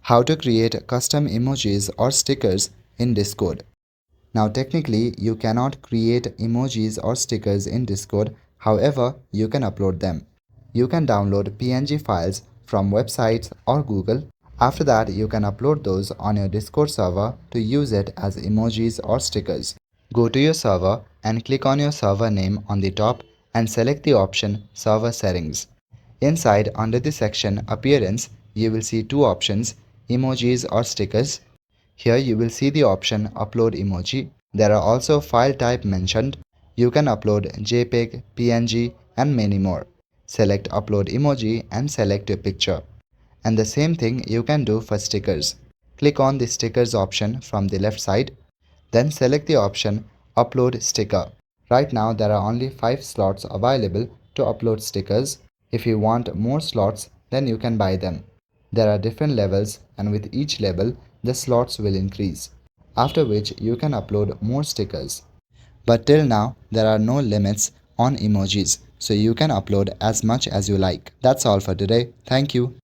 How to create custom emojis or stickers in Discord. Now technically you cannot create emojis or stickers in Discord, however you can upload them. You can download PNG files from websites or Google. After that you can upload those on your Discord server to use it as emojis or stickers. Go to your server and click on your server name on the top and select the option Server Settings. Inside under the section Appearance, you will see two options, Emojis or Stickers. Here you will see the option Upload Emoji. There are also file type mentioned. You can upload JPEG, PNG and many more. Select Upload Emoji and select your picture. And the same thing you can do for stickers. Click on the stickers option from the left side. Then select the option Upload Sticker. Right now there are only 5 slots available to upload stickers. If you want more slots, then you can buy them. There are different levels and with each level the slots will increase, after which you can upload more stickers. But till now there are no limits on emojis, so you can upload as much as you like. That's all for today. Thank you.